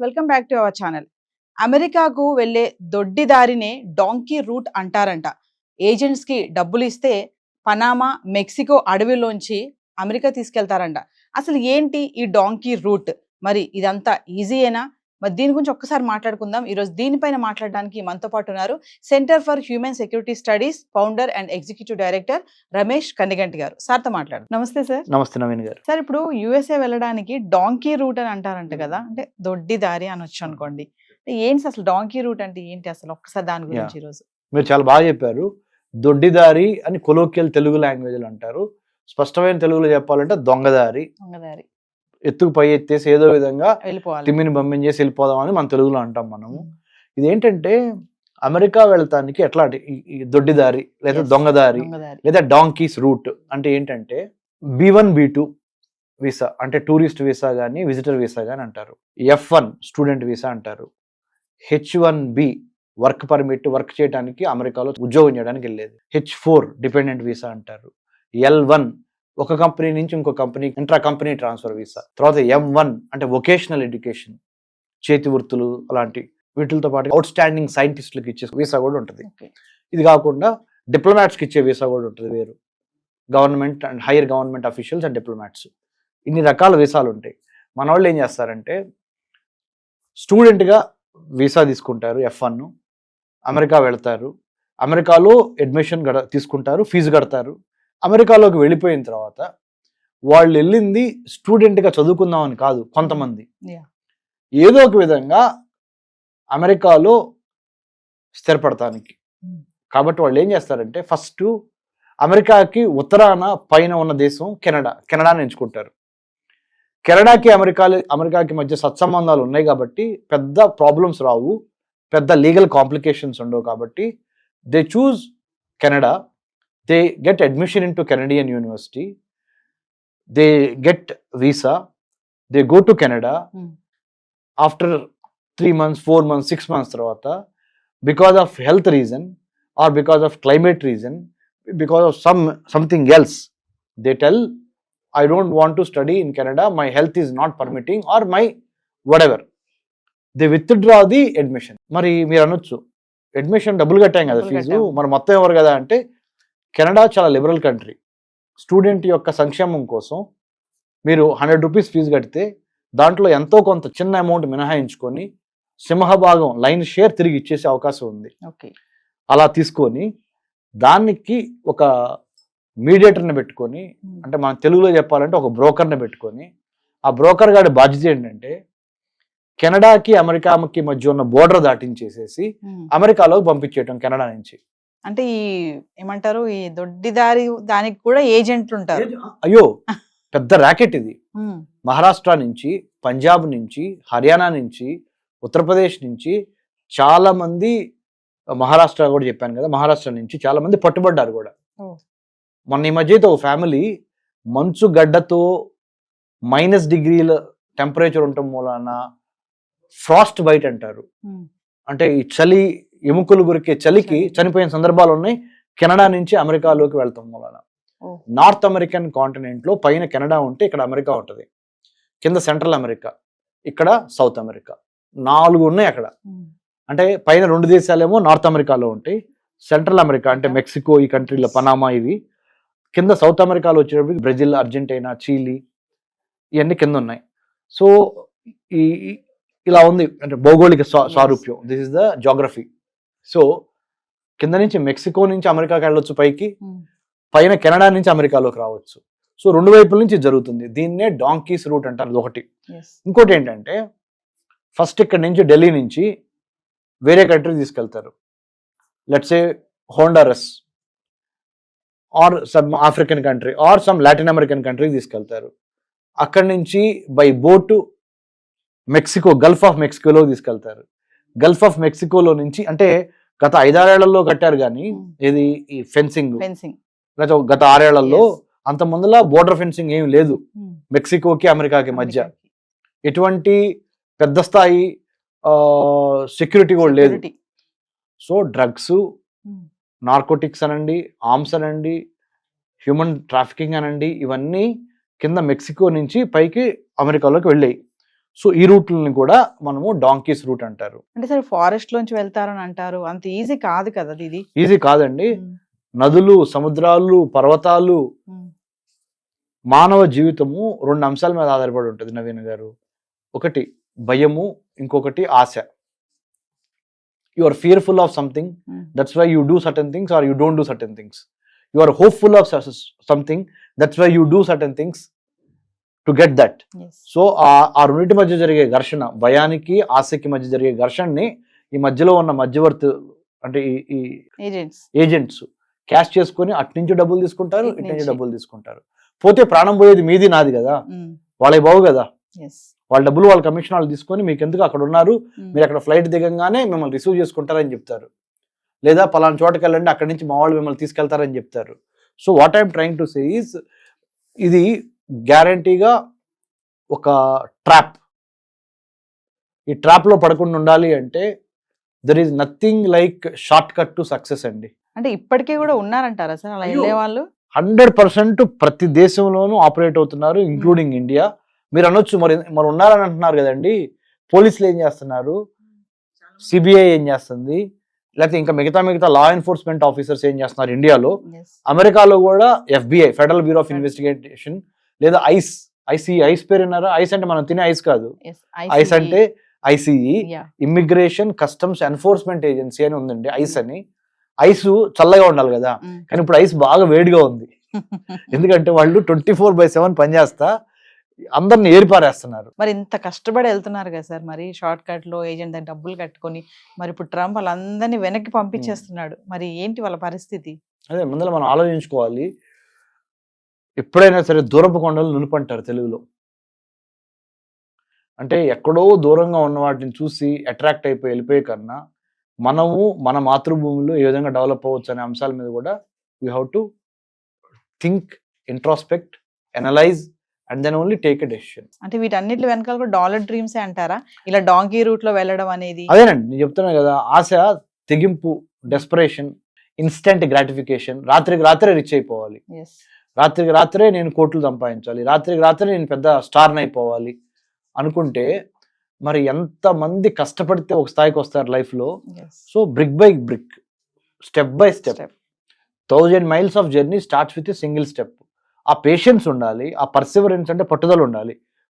Welcome back to our channel. అమెరికాకు వెళ్ళే దొడ్డి దారినే డాంకీ రూట్ అంటారంట. ఏజెంట్స్కి డబ్బులు ఇస్తే పనామా, మెక్సికో అడవిలోంచి అమెరికా తీసుకెళ్తారంట. అసలు ఏంటి ఈ డాంకీ రూట్? మరి ఇదంతా ఈజీయేనా? మరి దీని గురించి ఒక్కసారి మాట్లాడుకుందాం. ఈరోజు దీనిపైన మాట్లాడడానికి మనతో పాటు ఉన్నారు centre for human security studies founder and executive director Ramesh Kanniganti గారు. సార్తో మాట్లాడు. నమస్తే సార్. నమస్తే నవీన్ గారు. సార్, ఇప్పుడు యుఎస్ఏ వెళ్ళడానికి డాంకీ రూట్ అని అంటారంట కదా, అంటే దొడ్డి దారి అనొచ్చు అనుకోండి. ఏంటి అసలు డాంకీ రూట్ అంటే ఏంటి అసలు? ఒక్కసారి దాని గురించి ఈరోజు. మీరు చాలా బాగా చెప్పారు. దొడ్డిదారి అని కొలోకియల్ తెలుగు లాంగ్వేజ్లు అంటారు. స్పష్టమైన తెలుగులో చెప్పాలంటే దొంగదారి. ఎత్తుకు పై ఎత్తేసి ఏదో విధంగా తిమ్మిని బమ్మిని చేసి వెళ్ళిపోదాం అని మన తెలుగులో అంటాం మనము. ఇదేంటంటే అమెరికా వెళ్తానికి ఎట్లా దొడ్డిదారి లేదా దొంగదారి లేదా డాంకీస్ రూట్ అంటే ఏంటంటే B1 B2 వీసా అంటే టూరిస్ట్ వీసా కానీ విజిటర్ వీసా కానీ అంటారు. F1 స్టూడెంట్ వీసా అంటారు. H1B వర్క్ పర్మిట్, వర్క్ చేయడానికి అమెరికాలో ఉద్యోగం చేయడానికి వెళ్ళేది. H4 డిపెండెంట్ వీసా అంటారు. L1 ఒక కంపెనీ నుంచి ఇంకో company intra company transfer visa. తర్వాత M1 అంటే వొకేషనల్ ఎడ్యుకేషన్, చేతి వృత్తులు అలాంటి వీటితో పాటు అవుట్ స్టాండింగ్ సైంటిస్టులకు ఇచ్చే వీసా కూడా ఉంటుంది. ఇది కాకుండా డిప్లొమాట్స్కి ఇచ్చే వీసా కూడా ఉంటుంది వేరు. Government and higher government officials and diplomats, ఇన్ని రకాల వీసాలు ఉంటాయి. మన వాళ్ళు ఏం చేస్తారంటే స్టూడెంట్గా వీసా తీసుకుంటారు, F1, అమెరికా వెళ్తారు. అమెరికాలో అడ్మిషన్ తీసుకుంటారు, ఫీజు కడతారు. అమెరికాలోకి వెళ్ళిపోయిన తర్వాత వాళ్ళు వెళ్ళింది స్టూడెంట్గా చదువుకుందామని కాదు. కొంతమంది ఏదో ఒక విధంగా అమెరికాలో స్థిరపడటానికి. కాబట్టి వాళ్ళు ఏం చేస్తారంటే ఫస్ట్ అమెరికాకి ఉత్తరాన పైన ఉన్న దేశం కెనడాని ఎంచుకుంటారు. కెనడాకి అమెరికాకి మధ్య సత్సంబంధాలు ఉన్నాయి కాబట్టి పెద్ద ప్రాబ్లమ్స్ రావు, పెద్ద లీగల్ కాంప్లికేషన్స్ ఉండవు. కాబట్టి they choose Canada. They get admission into Canadian University. They get visa. They go to Canada. After 3 months, 4 months, 6 months tarvata, because of health reason or because of climate reason, because of something else, they tell, I don't want to study in Canada. My health is not permitting or my whatever. They withdraw the admission. Mari meer anochu admission double కట్టాం కదా fee, మరి మొత్తం ఎవరు కదా అంటే Canada చాలా liberal country. Student యొక్క సంక్షేమం కోసం మీరు 100 రూపీస్ ఫీజు కడితే దాంట్లో ఎంతో కొంత చిన్న అమౌంట్ మినహాయించుకొని సింహభాగం లైన్ షేర్ తిరిగి ఇచ్చేసే అవకాశం ఉంది. అలా తీసుకొని దానికి ఒక మీడియేటర్ని పెట్టుకొని, అంటే మన తెలుగులో చెప్పాలంటే ఒక బ్రోకర్ని పెట్టుకొని, ఆ బ్రోకర్ గారి బాధ్యత ఏంటంటే కెనడాకి అమెరికాకి మధ్య ఉన్న బోర్డర్ దాటించేసేసి అమెరికాలోకి పంపించేయటం కెనడా నుంచి. అంటే ఈ ఏమంటారు, ఈ దొడ్డిదారి దానికి కూడా ఏజెంట్లు ఉంటారు. అయ్యో పెద్ద ర్యాకెట్ ఇది. మహారాష్ట్ర నుంచి, పంజాబ్ నుంచి, హర్యానా నుంచి, ఉత్తరప్రదేశ్ నుంచి చాలా మంది, మహారాష్ట్ర కూడా చెప్పాను కదా, మహారాష్ట్ర నుంచి చాలా మంది పట్టుబడ్డారు కూడా. మొన్న ఈ మధ్య అయితే ఒక ఫ్యామిలీ మంచు గడ్డతో -డిగ్రీల టెంపరేచర్ ఉండటం మూలాన ఫ్రాస్ట్ బైట్ అంటారు, అంటే ఈ చలి ఎముకలు గురికే చలికి చనిపోయిన సందర్భాలు ఉన్నాయి. కెనడా నుంచి అమెరికాలోకి వెళ్తాం మూలాన. నార్త్ అమెరికన్ కాంటినెంట్ లో పైన కెనడా ఉంటే ఇక్కడ అమెరికా ఉంటుంది, కింద సెంట్రల్ అమెరికా, ఇక్కడ సౌత్ అమెరికా, 4 ఉన్నాయి అక్కడ. అంటే పైన 2 దేశాలేమో నార్త్ అమెరికాలో ఉంటాయి, సెంట్రల్ అమెరికా అంటే మెక్సికో, ఈ కంట్రీలో పనామా, ఇవి కింద సౌత్ అమెరికాలో వచ్చేటప్పటికి బ్రెజిల్, అర్జెంటీనా, చీలీ ఇవన్నీ కింద ఉన్నాయి. సో ఇలా ఉంది అంటే భౌగోళిక సారూప్యం. This is the geography. So కింద నుంచి మెక్సికో నుంచి అమెరికాకి వెళ్ళొచ్చు పైకి, పైన కెనడా నుంచి అమెరికాలోకి రావచ్చు. సో 2 వైపుల నుంచి జరుగుతుంది. దీన్నే డాంకీస్ రూట్ అంటారు, ఒకటి. ఇంకోటి ఏంటంటే ఫస్ట్ ఇక్కడ నుంచి ఢిల్లీ నుంచి వేరే కంట్రీ తీసుకెళ్తారు, let's say Honduras or some African country or some Latin American country తీసుకెళ్తారు. అక్కడి నుంచి by boat Mexico, gulf of మెక్సికోలో తీసుకెళ్తారు. గల్ఫ్ ఆఫ్ మెక్సికోలో నుంచి, అంటే గత 5-6 ఏళ్లలో కట్టారు కానీ ఇది ఈ ఫెన్సింగ్ గత 6 ఏళ్లలో, అంత ముందులా బోర్డర్ ఫెన్సింగ్ ఏమి లేదు మెక్సికోకి అమెరికాకి మధ్య. ఎటువంటి పెద్ద స్థాయి సెక్యూరిటీ కూడా లేదు. సో డ్రగ్స్, నార్కోటిక్స్ అనండి, ఆర్మ్స్ అనండి, హ్యూమన్ ట్రాఫికింగ్ అనండి, ఇవన్నీ కింద మెక్సికో నుంచి పైకి అమెరికాలోకి వెళ్ళాయి. సో ఈ రూట్లని కూడా మనము డాంకీస్ రూట్ అంటారు. అంటే సరే ఫారెస్ట్ లోంచి వెళ్తారని అంటారు, అంత ఈజీ కాదు కదా ఇది. ఈజీ కాదండి. నదులు, సముద్రాలు, పర్వతాలు, మానవ జీవితము 2 అంశాల మీద ఆధారపడి ఉంటుంది నవీన్ గారు. ఒకటి భయము, ఇంకొకటి ఆశ. You are fearful of something, that's why you do certain things or you don't do certain things. You are hopeful of something, that's why you do certain things to get that. So ఆ రెండింటి మధ్య జరిగే ఘర్షణ, భయానికి ఆశకి మధ్య జరిగే ఘర్షణని ఈ మధ్యలో ఉన్న మధ్యవర్తి అంటే ఈ ఏజెంట్స్ క్యాష్ చేసుకొని అటు నుంచి డబ్బులు తీసుకుంటారు, ఇటు నుంచి డబ్బులు తీసుకుంటారు. పోతే ప్రాణం పోయేది మీది నాది కదా, వాళ్ళకి బావు కదా. వాళ్ళ డబ్బులు వాళ్ళ కమిషన్ వాళ్ళు తీసుకొని మీకు ఎందుకు అక్కడ ఉన్నారు, మీరు అక్కడ ఫ్లైట్ దిగంగానే మిమ్మల్ని రిసీవ్ చేసుకుంటారని చెప్తారు, లేదా పలానా చోటకి వెళ్ళండి అక్కడి నుంచి మా వాళ్ళు మిమ్మల్ని తీసుకెళ్తారని చెప్తారు. So what I'm trying to say is ఇది గ్యారంటీగా ఒక ట్రాప్. ఈ ట్రాప్ లో పడకుండా ఉండాలి అంటే there is nothing like short cut to success అండి. అంటే ఇప్పటికీ కూడా ఉన్నారంటారా సార్ అలా వెళ్ళే వాళ్ళు? 100% ప్రతి దేశంలోనూ ఆపరేట్ అవుతున్నారు, ఇంక్లూడింగ్ ఇండియా. మీరు అనొచ్చు మరి ఉన్నారని అంటున్నారు కదండి, పోలీసులు ఏం చేస్తున్నారు, సిబిఐ ఏం చేస్తుంది, లేకపోతే ఇంకా మిగతా లా ఎన్ఫోర్స్మెంట్ ఆఫీసర్స్ ఏం చేస్తున్నారు ఇండియాలో? అమెరికాలో కూడా FBI, federal bureau of investigation, లేదా ఐస్ పేరు విన్నారా? ఐస్ అంటే మనం తినే ఐస్ కాదు, ఐస్ అంటే ICE, immigration customs enforcement agency అని ఉందండి. ఐస్ అని. ఐస్ చల్లగా ఉండాలి కదా, కానీ ఇప్పుడు ఐస్ బాగా వేడిగా ఉంది. ఎందుకంటే వాళ్ళు 24/7 పనిచేస్తా అందరిని ఏరిపారేస్తున్నారు. మరి ఇంత కష్టపడి వెళ్తున్నారు కదా సార్, మరి షార్ట్ కట్ లో ఏజెంట్ దగ్గర డబ్బులు కట్టుకొని, మరి ఇప్పుడు ట్రంప్ వాళ్ళందరినీ వెనక్కి పంపించేస్తున్నాడు, మరి ఏంటి వాళ్ళ పరిస్థితి? అదే ముందర మనం ఆలోచించుకోవాలి. ఎప్పుడైనా సరే దూరపు కొండలు నునుపంటారు తెలుగులో. అంటే ఎక్కడో దూరంగా ఉన్న వాటిని చూసి అట్రాక్ట్ అయిపోయి వెళ్ళిపోయే కన్నా మనము మన మాతృభూమిలో ఏ విధంగా డెవలప్ అవ్వచ్చు అనే అంశాల మీద కూడా we have to think, introspect, analyse and then only take a decision. అంటే వీటన్నిటి వెనకాల కూడా డాలర్ డ్రీమ్స్ అంటారా, ఇలా డాంకీ రూట్ లో వెళ్ళడం అనేది? అదేనండి నేను చెప్తున్నా కదా, ఆశ, తెగింపు, డెస్పరేషన్, ఇన్స్టెంట్ గ్రాటిఫికేషన్. రాత్రికి రాత్రే రిచ్ అయిపోవాలి, రాత్రికి రాత్రే నేను కోట్లు సంపాదించాలి, రాత్రికి రాత్రే నేను పెద్ద స్టార్ని అయిపోవాలి అనుకుంటే మరి ఎంతమంది కష్టపడితే ఒక స్థాయికి వస్తారు లైఫ్లో. So brick by brick, step by step, 1000 miles of journey starts with a single step. ఆ పేషెన్స్ ఉండాలి, ఆ పర్సివరెన్స్ అంటే పట్టుదల ఉండాలి.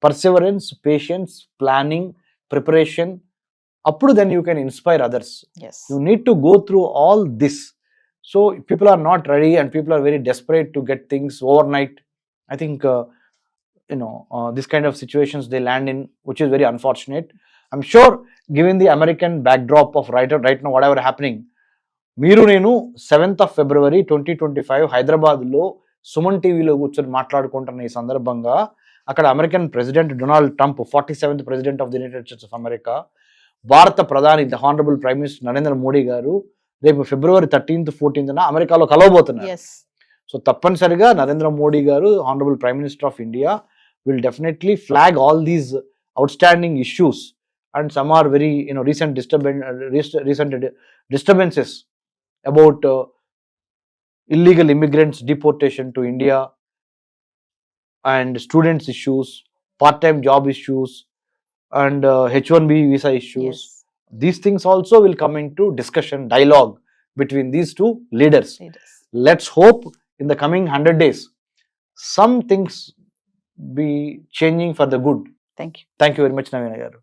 Perseverance, patience, planning, preparation. అప్పుడు then you can inspire others. You need to go through all this. So people are not ready and people are very desperate to get things overnight. I think this kind of situations they land in, which is very unfortunate. I'm sure given the American backdrop of right now whatever happening, మీరు నేను 7th of February 2025 హైదరాబాద్లో సుమన్ టీవీలో కూర్చొని మాట్లాడుకుంటున్న ఈ సందర్భంగా అక్కడ American president Donald Trump, 47th president of the United states of America, భారత ప్రధాని the honourable prime minister Narendra Modi గారు రేపు February 13th, 14th అమెరికాలో కలవబోతున్నారు. సో తప్పనిసరిగా నరేంద్ర మోడీ గారు, honourable prime minister of India, will definitely flag all these outstanding issues, and some are very recent disturbances about illegal immigrants deportation to India, and students issues, part-time job issues, and H1B visa issues. These things also will come into discussion, dialogue between these two leaders. Let's hope in the coming 100 days some things be changing for the good. Thank you. Thank you very much, Navina garu.